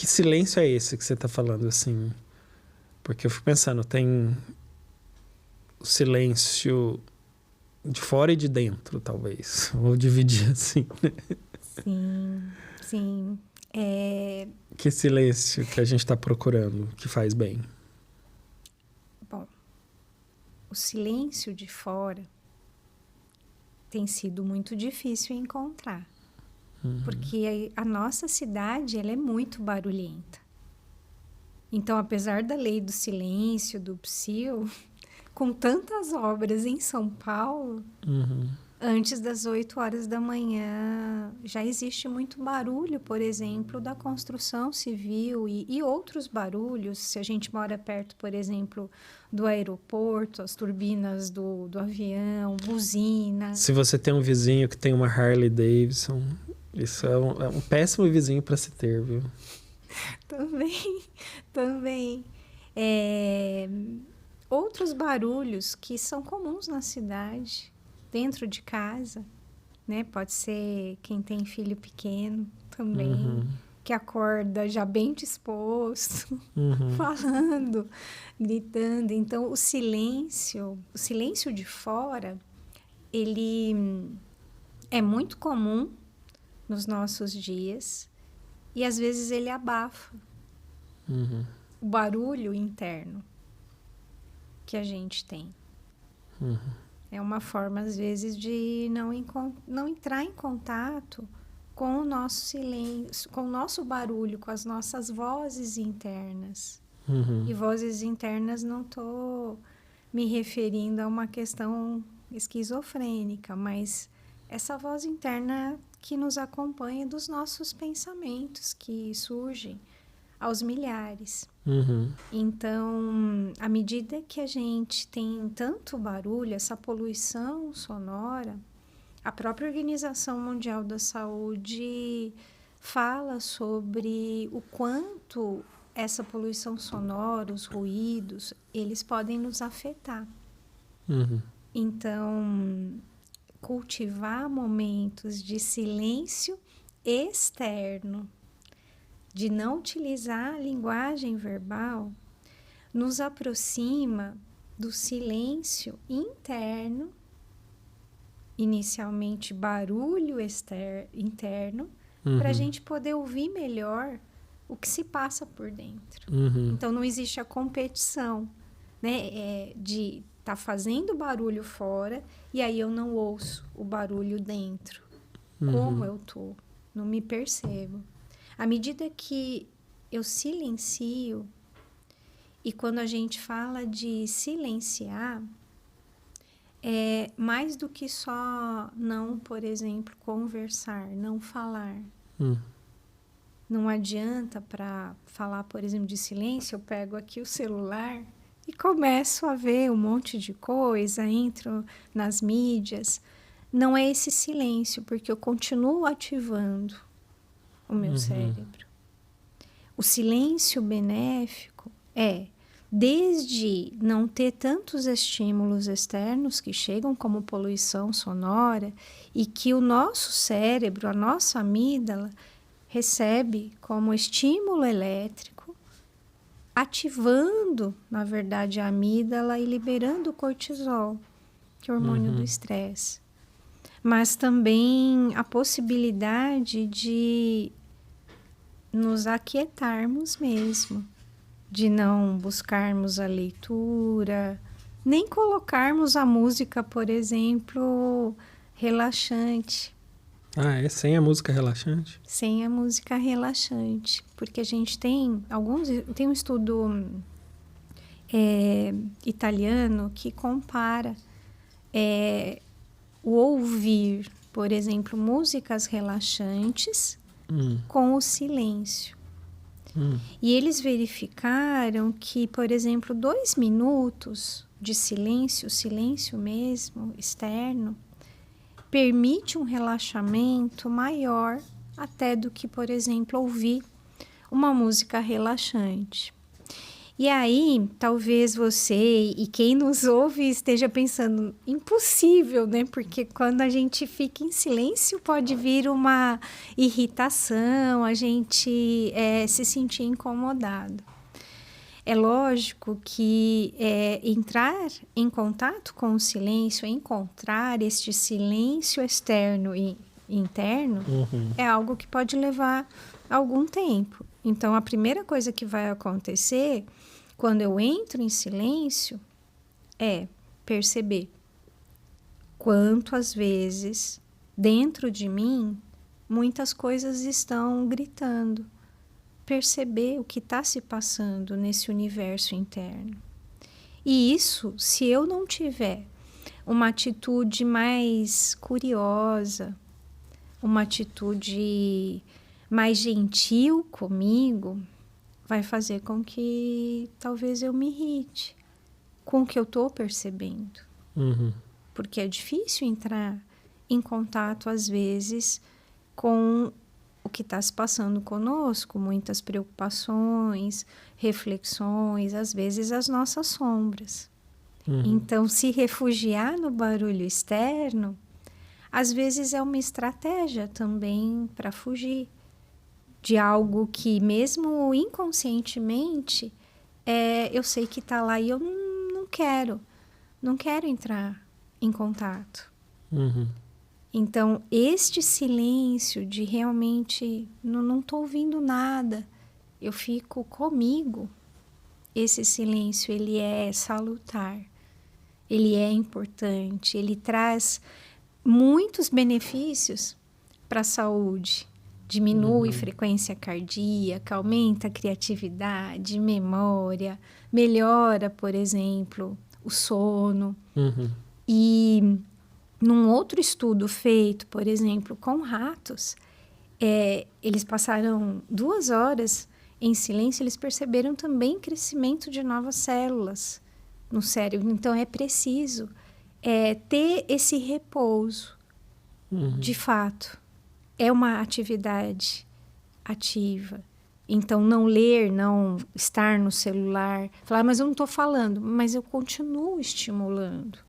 Que silêncio é esse que você está falando, assim? Porque eu fico pensando, tem o silêncio de fora e de dentro, talvez. Vou dividir assim. Sim, sim. Que silêncio que a gente está procurando, que faz bem? Bom, o silêncio de fora tem sido muito difícil encontrar. Porque a nossa cidade, ela é muito barulhenta. Então, apesar da lei do silêncio, do psil, com tantas obras em São Paulo, antes das 8 horas da manhã, já existe muito barulho, por exemplo, da construção civil e outros barulhos. Se a gente mora perto, por exemplo, do aeroporto, as turbinas do avião, buzina. Se você tem um vizinho que tem uma Harley Davidson, isso é um péssimo vizinho para se ter, viu? Também. Outros barulhos que são comuns na cidade, dentro de casa, né? Pode ser quem tem filho pequeno também, que acorda já bem disposto, falando, gritando. Então, o silêncio de fora, ele é muito comum nos nossos dias e às vezes ele abafa o barulho interno que a gente tem. É uma forma, às vezes, de não entrar em contato com o nosso silêncio, com o nosso barulho, com as nossas vozes internas. E vozes internas, não estou me referindo a uma questão esquizofrênica, mas essa voz interna que nos acompanha dos nossos pensamentos, que surgem aos milhares. Então, à medida que a gente tem tanto barulho, essa poluição sonora, a própria Organização Mundial da Saúde fala sobre o quanto essa poluição sonora, os ruídos, eles podem nos afetar. Então, cultivar momentos de silêncio externo, de não utilizar a linguagem verbal, nos aproxima do silêncio interno, inicialmente barulho interno, para a gente poder ouvir melhor o que se passa por dentro. Então, não existe a competição, né, de estar fazendo barulho fora e aí eu não ouço o barulho dentro. Como eu tô? Não me percebo. À medida que eu silencio, e quando a gente fala de silenciar, é mais do que só não, por exemplo, conversar, não falar. Não adianta, para falar, por exemplo, de silêncio, eu pego aqui o celular e começo a ver um monte de coisa, entro nas mídias. Não é esse silêncio, porque eu continuo ativando o meu cérebro. O silêncio benéfico é desde não ter tantos estímulos externos que chegam como poluição sonora e que o nosso cérebro, a nossa amígdala, recebe como estímulo elétrico, ativando, na verdade, a amígdala e liberando o cortisol, que é o hormônio do estresse. Mas também a possibilidade de nos aquietarmos mesmo, de não buscarmos a leitura, nem colocarmos a música, por exemplo, relaxante. É sem a música relaxante? Sem a música relaxante, porque a gente tem um estudo italiano que compara o ouvir, por exemplo, músicas relaxantes com o silêncio. E eles verificaram que, por exemplo, 2 minutos de silêncio mesmo, externo, permite um relaxamento maior até do que, por exemplo, ouvir uma música relaxante. E aí, talvez você e quem nos ouve esteja pensando, impossível, né? Porque quando a gente fica em silêncio, pode vir uma irritação, a gente se sentir incomodado. É lógico que entrar em contato com o silêncio, encontrar este silêncio externo e interno, é algo que pode levar algum tempo. Então, a primeira coisa que vai acontecer quando eu entro em silêncio é perceber quantas vezes dentro de mim muitas coisas estão gritando. Perceber o que está se passando nesse universo interno. E isso, se eu não tiver uma atitude mais curiosa, uma atitude mais gentil comigo, vai fazer com que talvez eu me irrite com o que eu estou percebendo. Porque é difícil entrar em contato, às vezes, com o que está se passando conosco, muitas preocupações, reflexões, às vezes as nossas sombras. Então, se refugiar no barulho externo, às vezes é uma estratégia também para fugir de algo que, mesmo inconscientemente, eu sei que está lá e eu não quero entrar em contato. Então, este silêncio de realmente não estou ouvindo nada, eu fico comigo, esse silêncio, ele é salutar, ele é importante, ele traz muitos benefícios para a saúde. Diminui frequência cardíaca, aumenta a criatividade, memória, melhora, por exemplo, o sono. E num outro estudo feito, por exemplo, com ratos, eles passaram 2 horas em silêncio, eles perceberam também crescimento de novas células no cérebro. Então, é preciso ter esse repouso, de fato. É uma atividade ativa. Então, não ler, não estar no celular, falar, mas eu não estou falando, mas eu continuo estimulando.